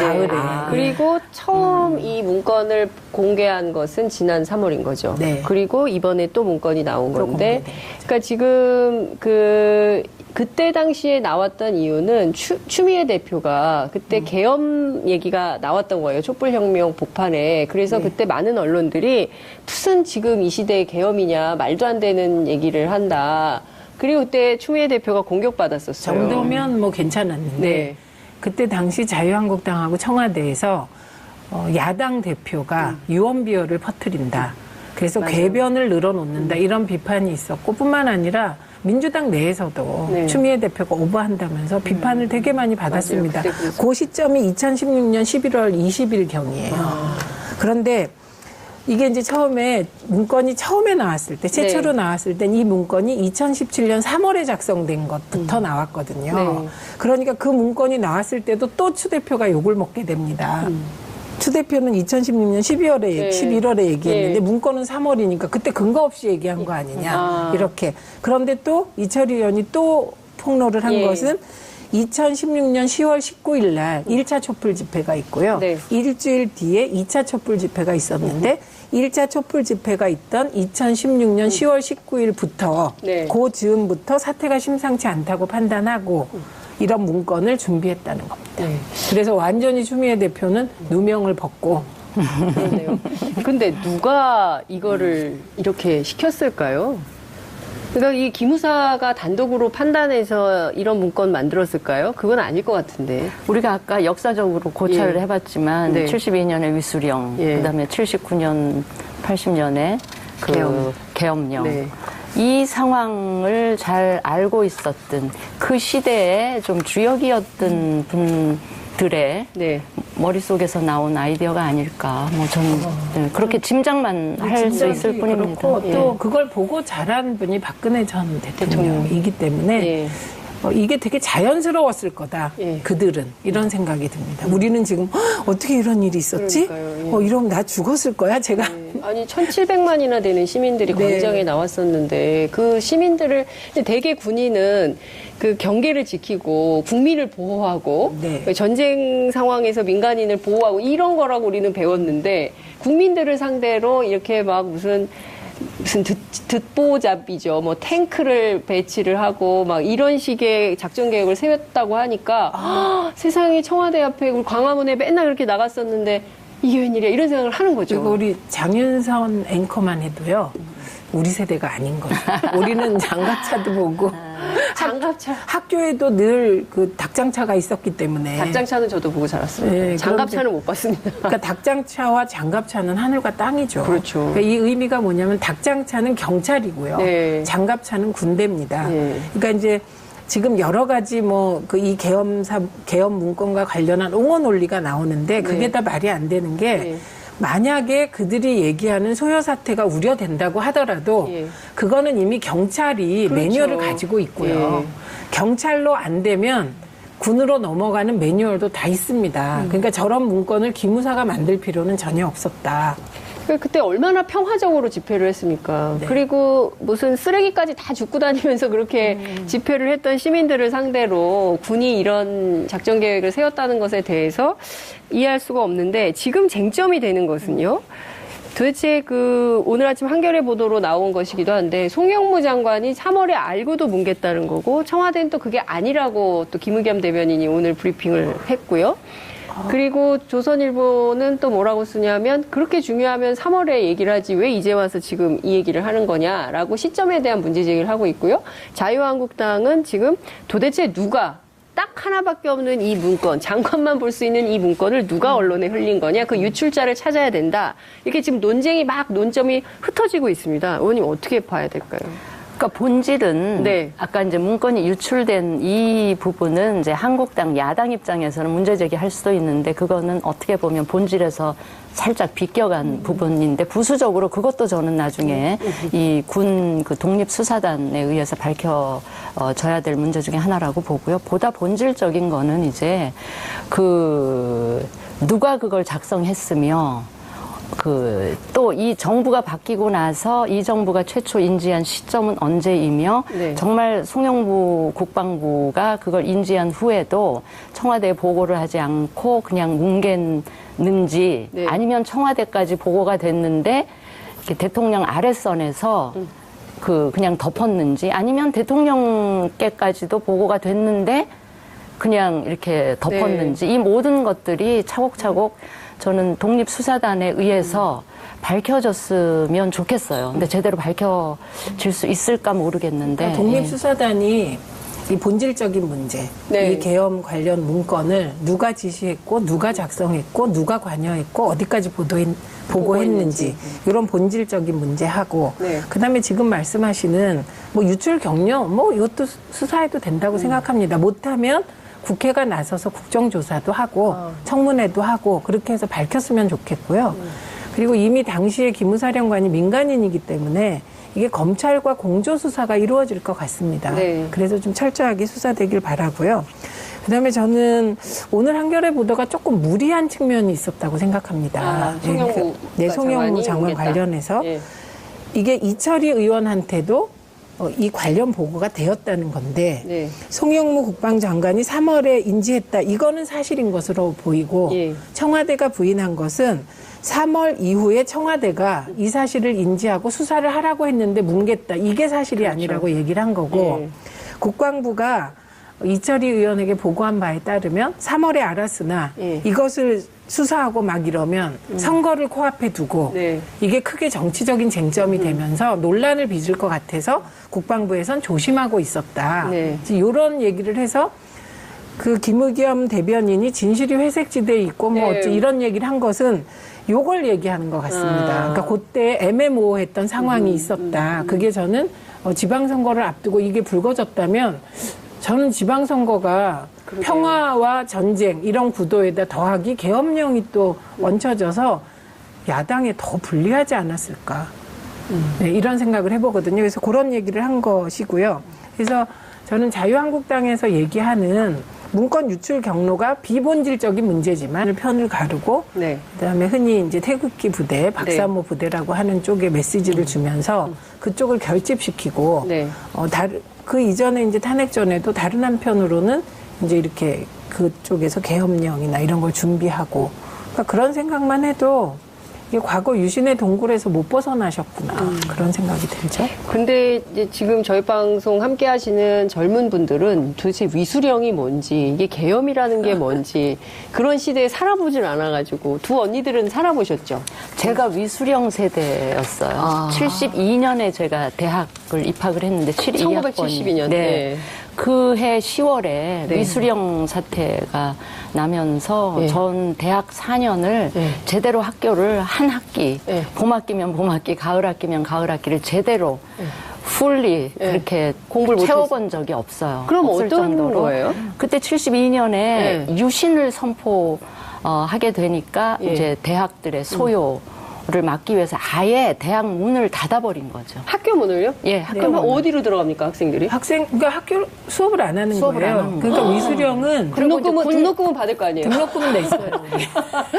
그리고 처음 이 문건을 공개한 것은 지난 3월인 거죠. 네. 그리고 이번에 또 문건이 나온 또 건데, 공개된 그러니까 지금 그때 당시에 나왔던 이유는 추미애 대표가 그때 계엄 얘기가 나왔던 거예요. 촛불혁명 복판에. 그래서 그때 많은 언론들이 무슨 지금 이 시대에 계엄이냐, 말도 안 되는 얘기를 한다. 그리고 그때 추미애 대표가 공격받았었어요. 정도면 뭐 괜찮았는데 네. 그때 당시 자유한국당하고 청와대에서 야당 대표가 유언비어를 퍼뜨린다. 그래서 궤변을 늘어놓는다. 이런 비판이 있었고 뿐만 아니라 민주당 내에서도 네. 추미애 대표가 오버한다면서 비판을 되게 많이 받았습니다. 맞아요. 그때 그랬어요. 그 시점이 2016년 11월 20일경이에요. 그런데 이게 이제 처음에 문건이 처음에 나왔을 때 최초로 나왔을 땐 이 문건이 2017년 3월에 작성된 것부터 나왔거든요. 네. 그러니까 그 문건이 나왔을 때도 또 추 대표가 욕을 먹게 됩니다. 추 대표는 2016년 11월에 얘기했는데 문건은 3월이니까 그때 근거 없이 얘기한 거 아니냐 이렇게. 그런데 또 이철희 의원이 또 폭로를 한 것은 2016년 10월 19일 날 1차 촛불 집회가 있고요. 네. 일주일 뒤에 2차 촛불 집회가 있었는데 1차 촛불 집회가 있던 2016년 10월 19일부터 네. 그 즈음부터 사태가 심상치 않다고 판단하고 이런 문건을 준비했다는 겁니다. 네. 그래서 완전히 추미애 대표는 누명을 벗고 그러네요. 근데 누가 이거를 이렇게 시켰을까요? 그러니까 이 기무사가 단독으로 판단해서 이런 문건 만들었을까요? 그건 아닐 것 같은데. 우리가 아까 역사적으로 고찰을 예. 해봤지만 네. 72년에 위수령, 예. 그다음에 79년, 80년에 그 계엄령. 네. 이 상황을 잘 알고 있었던 그 시대에 좀 주역이었던 분들의 네. 머릿속에서 나온 아이디어가 아닐까. 뭐 저는 그렇게 짐작만 할 수 있을 뿐입니다. 그렇고 또 그걸 보고 자란 분이 박근혜 전 대통령이기 때문에 예. 이게 되게 자연스러웠을 거다. 예. 그들은 이런 생각이 듭니다. 우리는 지금 어떻게 이런 일이 있었지? 그러니까요. 예. 이러면 나 죽었을 거야. 제가 아니 1,700만이나 되는 시민들이 네. 광장에 나왔었는데 그 시민들을 대개 군인은 그 경계를 지키고 국민을 보호하고 네. 전쟁 상황에서 민간인을 보호하고 이런 거라고 우리는 배웠는데 국민들을 상대로 이렇게 막 무슨 듣보잡이죠. 뭐 탱크를 배치를 하고 막 이런 식의 작전 계획을 세웠다고 하니까 세상에 청와대 앞에 우리 광화문에 맨날 그렇게 나갔었는데 이게 웬일이야 이런 생각을 하는 거죠. 그리고 우리 장윤선 앵커만 해도요. 우리 세대가 아닌 거죠. 우리는 장갑차도 보고 장갑차. 학교에도 늘 그 닭장차가 있었기 때문에 닭장차는 저도 보고 자랐습니다. 네, 장갑차는 못 봤습니다. 그러니까 닭장차와 장갑차는 하늘과 땅이죠. 그렇죠. 그러니까 이 의미가 뭐냐면 닭장차는 경찰이고요. 네. 장갑차는 군대입니다. 네. 그러니까 이제 지금 여러 가지 뭐 그 이 계엄 문건과 관련한 옹호 논리가 나오는데 그게 네. 다 말이 안 되는 게 네. 만약에 그들이 얘기하는 소요 사태가 우려된다고 하더라도 예. 그거는 이미 경찰이 그렇죠. 매뉴얼을 가지고 있고요. 예. 경찰로 안 되면 군으로 넘어가는 매뉴얼도 다 있습니다. 그러니까 저런 문건을 기무사가 만들 필요는 전혀 없었다. 그때 얼마나 평화적으로 집회를 했습니까? 네. 그리고 무슨 쓰레기까지 다 줍고 다니면서 그렇게 집회를 했던 시민들을 상대로 군이 이런 작전 계획을 세웠다는 것에 대해서 이해할 수가 없는데 지금 쟁점이 되는 것은요. 도대체 오늘 아침 한겨레 보도로 나온 것이기도 한데 송영무 장관이 3월에 알고도 뭉갰다는 거고 청와대는 또 그게 아니라고 또 김의겸 대변인이 오늘 브리핑을 했고요. 그리고 조선일보는 또 뭐라고 쓰냐면 그렇게 중요하면 3월에 얘기를 하지 왜 이제 와서 지금 이 얘기를 하는 거냐라고 시점에 대한 문제 제기를 하고 있고요. 자유한국당은 지금 도대체 누가 딱 하나밖에 없는 이 문건, 장관만 볼 수 있는 이 문건을 누가 언론에 흘린 거냐, 그 유출자를 찾아야 된다. 이렇게 지금 논쟁이 논점이 흩어지고 있습니다. 의원님 어떻게 봐야 될까요? 그러니까 본질은 네. 아까 이제 문건이 유출된 이 부분은 이제 한국당 야당 입장에서는 문제 제기할 수도 있는데 그거는 어떻게 보면 본질에서 살짝 비껴간 부분인데 부수적으로 그것도 저는 나중에 이 군 그 독립수사단에 의해서 밝혀져야 될 문제 중에 하나라고 보고요. 보다 본질적인 거는 이제 그 누가 그걸 작성했으며 또 이 정부가 바뀌고 나서 이 정부가 최초 인지한 시점은 언제이며 네. 정말 송영무 국방부가 그걸 인지한 후에도 청와대에 보고를 하지 않고 그냥 뭉갰는지 네. 아니면 청와대까지 보고가 됐는데 이렇게 대통령 아랫선에서 그냥 덮었는지 아니면 대통령께까지도 보고가 됐는데 그냥 이렇게 덮었는지 이 모든 것들이 차곡차곡 저는 독립수사단에 의해서 밝혀졌으면 좋겠어요. 근데 제대로 밝혀질 수 있을까 모르겠는데. 그러니까 독립수사단이 이 본질적인 문제, 네. 이 계엄 관련 문건을 누가 지시했고, 누가 작성했고, 누가 관여했고, 어디까지 보고했는지 이런 본질적인 문제하고, 네. 그다음에 지금 말씀하시는 뭐 유출 경로, 뭐 이것도 수사해도 된다고 생각합니다. 못하면 국회가 나서서 국정조사도 하고 청문회도 하고 그렇게 해서 밝혔으면 좋겠고요. 그리고 이미 당시에 기무사령관이 민간인이기 때문에 이게 검찰과 공조수사가 이루어질 것 같습니다. 네. 그래서 좀 철저하게 수사되길 바라고요. 그다음에 저는 오늘 한겨레 보도가 조금 무리한 측면이 있었다고 생각합니다. 송영무 송영무 장관 오겠다. 관련해서 예. 이게 이철희 의원한테도 이 관련 보고가 되었다는 건데 네. 송영무 국방장관이 3월에 인지했다. 이거는 사실인 것으로 보이고 예. 청와대가 부인한 것은 3월 이후에 청와대가 이 사실을 인지하고 수사를 하라고 했는데 뭉갰다. 이게 사실이 아니라고 얘기를 한 거고 예. 국방부가 이철희 의원에게 보고한 바에 따르면 3월에 알았으나 예. 이것을 수사하고 막 이러면 선거를 코앞에 두고 네. 이게 크게 정치적인 쟁점이 되면서 논란을 빚을 것 같아서 국방부에선 조심하고 있었다. 네. 이런 얘기를 해서 그 김의겸 대변인이 진실이 회색지대에 있고 뭐 네. 어쩌 이런 얘기를 한 것은 요걸 얘기하는 것 같습니다. 그러니까 그때 애매모호했던 상황이 있었다. 그게 저는 지방선거를 앞두고 이게 불거졌다면 저는 지방선거가 평화와 전쟁 이런 구도에다 더하기 계엄령이 또 얹혀져서 야당에 더 불리하지 않았을까. 네, 이런 생각을 해보거든요. 그래서 그런 얘기를 한 것이고요. 그래서 저는 자유한국당에서 얘기하는 문건 유출 경로가 비본질적인 문제지만 편을 가르고 네. 그다음에 흔히 이제 태극기 부대, 박사모 부대라고 하는 쪽에 메시지를 주면서 그쪽을 결집시키고 네. 그 이전에 이제 탄핵 전에도 다른 한편으로는 이제 이렇게 그쪽에서 계엄령이나 이런 걸 준비하고 그러니까 그런 생각만 해도 이게 과거 유신의 동굴에서 못 벗어나셨구나 그런 생각이 들죠. 근데 이제 지금 저희 방송 함께 하시는 젊은 분들은 도대체 위수령이 뭔지, 이게 계엄이라는 게 뭔지, 그런 시대에 살아보질 않아가지고, 두 언니들은 살아보셨죠? 제가 위수령 세대였어요. 72년에 제가 대학을 입학을 했는데 72학번이. 1972년. 네. 그 해 10월에 네. 위수령 사태가 나면서 네. 전 대학 4년을 네. 제대로 학교를 한 학기, 네. 봄 학기면 봄 학기, 가을 학기면 가을 학기를 제대로 풀리 네. 그렇게 공부를 채워본 적이 없어요. 그럼 없을 어떤 정도로. 거예요? 그때 72년에 네. 유신을 선포하게 되니까 예. 이제 대학들의 소요를 막기 위해서 아예 대학 문을 닫아버린 거죠. 학교 문을요? 예, 학교 그러면 문을. 어디로 들어갑니까, 학생들이? 그러니까 학교 수업을 안 하는 수업을 거예요. 안 하는 그러니까 거예요. 위수령은 등록금은 받을 거 아니에요? 등록금은 내 있어요.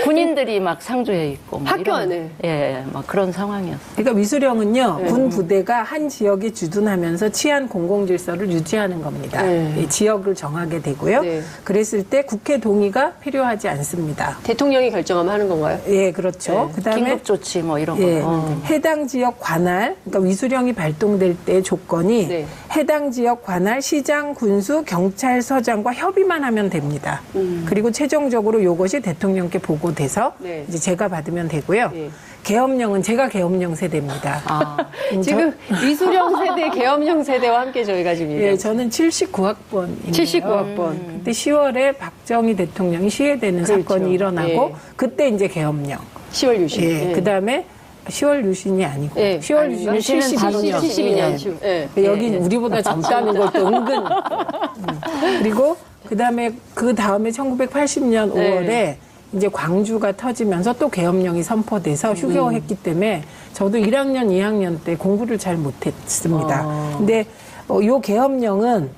군인들이 막 상주해 있고 막 학교 이런, 안에? 예, 막 그런 상황이었어요. 그러니까 위수령은요, 군 부대가 한 지역에 주둔하면서 치안 공공질서를 유지하는 겁니다. 네. 이 지역을 정하게 되고요. 네. 그랬을 때 국회 동의가 필요하지 않습니다. 대통령이 결정하면 하는 건가요? 예, 그렇죠. 네. 그다음에 긴급 조치 뭐 이런 예, 거. 해당 지역 관할, 그러니까 위수령이 발동될 때 조건이 네. 해당 지역 관할 시장, 군수, 경찰서장과 협의만 하면 됩니다. 그리고 최종적으로 이것이 대통령께 보고돼서 네. 이제 제가 받으면 되고요. 예. 계엄령은 제가 계엄령 세대입니다. 아, 지금 위수령 세대, 계엄령 세대와 함께 저희가 지금 예, 저는 79학번입니다. 79학번. 그때 10월에 박정희 대통령이 시해되는 그렇죠. 사건이 일어나고 예. 그때 이제 계엄령. 10월 유신. 예, 그다음에 10월 유신이 아니고 네. 10월 유신은 유신은 바로 72년. 네. 여긴 우리보다 젊다는 것도 은근. 그리고 그 다음에 1980년 5월에 이제 광주가 터지면서 또 계엄령이 선포돼서 휴교했기 때문에 저도 1학년, 2학년 때 공부를 잘 못했습니다. 근데 요 계엄령은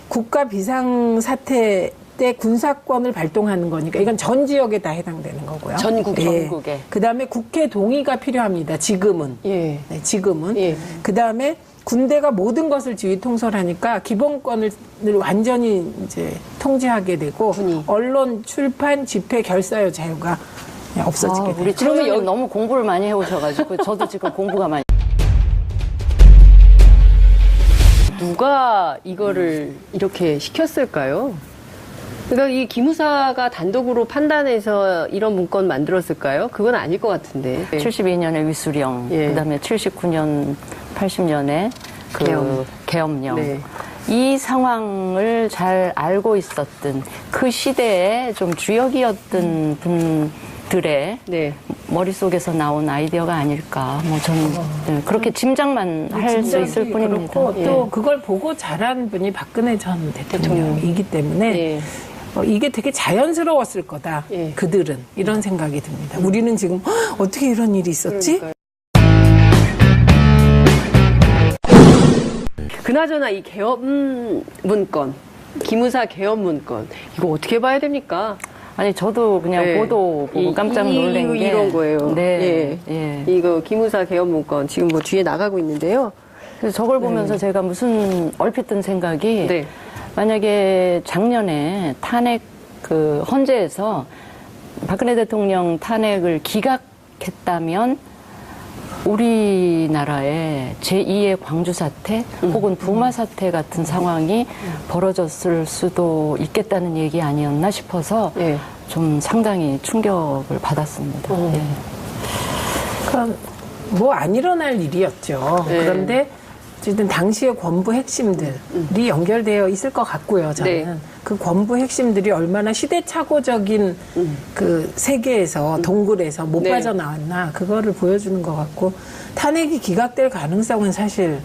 국가 비상사태 때 군사권을 발동하는 거니까 이건 전 지역에 다 해당되는 거고요. 전국에. 그 다음에 국회 동의가 필요합니다. 지금은. 예. 네, 지금은. 예. 그 다음에 군대가 모든 것을 지휘 통솔하니까 기본권을 완전히 이제 통제하게 되고 군이. 언론, 출판, 집회, 결사의 자유가 없어지게 돼요. 우리 최우님 너무 공부를 많이 해오셔가지고 저도 지금 공부가 많이. 누가 이거를 이렇게 시켰을까요? 그러니까 이 기무사가 단독으로 판단해서 이런 문건 만들었을까요? 그건 아닐 것 같은데. 72년에 위수령, 예. 그다음에 79년, 80년에 그 계엄령. 네. 이 상황을 잘 알고 있었던 그 시대에 좀 주역이었던 분들의 네. 머릿속에서 나온 아이디어가 아닐까. 뭐 저는 네, 그렇게 짐작만 할 수 있을 뿐입니다. 그렇고 예. 또 그걸 보고 자란 분이 박근혜 전 대통령이기 때문에 예. 이게 되게 자연스러웠을 거다. 예. 그들은 이런 생각이 듭니다. 우리는 지금 어떻게 이런 일이 있었지? 그러니까요. 그나저나 이 계엄 문건, 기무사 계엄 문건, 이거 어떻게 봐야 됩니까? 아니 저도 그냥 네. 보도 보고 깜짝 놀란 게 이런 거예요. 네. 예. 예. 이거 기무사 계엄 문건 지금 뭐 뒤에 나가고 있는데요. 그래서 저걸 보면서 제가 무슨 얼핏 든 생각이 네. 만약에 작년에 탄핵 그 헌재에서 박근혜 대통령 탄핵을 기각했다면 우리나라의 제2의 광주 사태 혹은 부마 사태 같은 상황이 벌어졌을 수도 있겠다는 얘기 아니었나 싶어서 예. 좀 상당히 충격을 받았습니다. 예. 그러니까 뭐 안 일어날 일이었죠. 네. 그런데 어쨌든 당시의 권부 핵심들이 연결되어 있을 것 같고요. 저는 네. 그 권부 핵심들이 얼마나 시대착오적인 그 세계에서 동굴에서 못 네. 빠져나왔나 그거를 보여주는 것 같고 탄핵이 기각될 가능성은 사실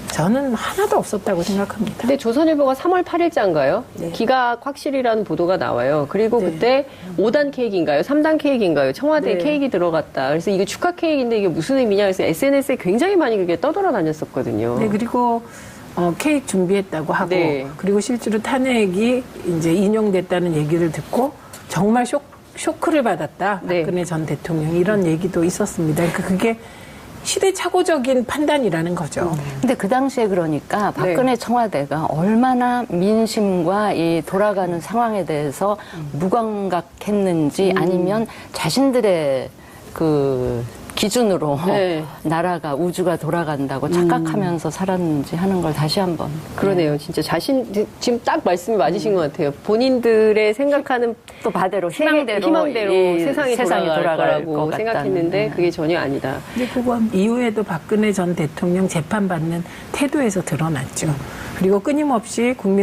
저는 하나도 없었다고 생각합니다. 근데 조선일보가 3월 8일자인가요? 네. 기각 확실이라는 보도가 나와요. 그리고 네. 그때 5단 케이크인가요? 3단 케이크인가요? 청와대에 네. 케이크 들어갔다. 그래서 이거 축하 케이크인데 이게 무슨 의미냐 해서 SNS에 굉장히 많이 그게 떠돌아다녔었거든요. 네, 그리고 케이크 준비했다고 하고 네. 그리고 실제로 탄핵이 이제 인용됐다는 얘기를 듣고 정말 쇼크를 받았다. 네. 박근혜 전 대통령 이런 얘기도 있었습니다. 그러니까 그게 시대착오적인 판단이라는 거죠. 근데 그 당시에 그러니까 박근혜 네. 청와대가 얼마나 민심과 이 돌아가는 상황에 대해서 무감각했는지 아니면 자신들의 그 기준으로 네. 나라가 우주가 돌아간다고 착각하면서 살았는지 하는 걸 다시 한번 그러네요. 진짜 지금 딱 말씀이 맞으신 것 같아요. 본인들의 생각하는 또 바대로 희망대로, 희망대로 이 세상이 돌아갈 거라고 것 생각했는데 같다는. 그게 전혀 아니다. 근데 그건 이후에도 박근혜 전 대통령 재판받는 태도에서 드러났죠. 그리고 끊임없이 국민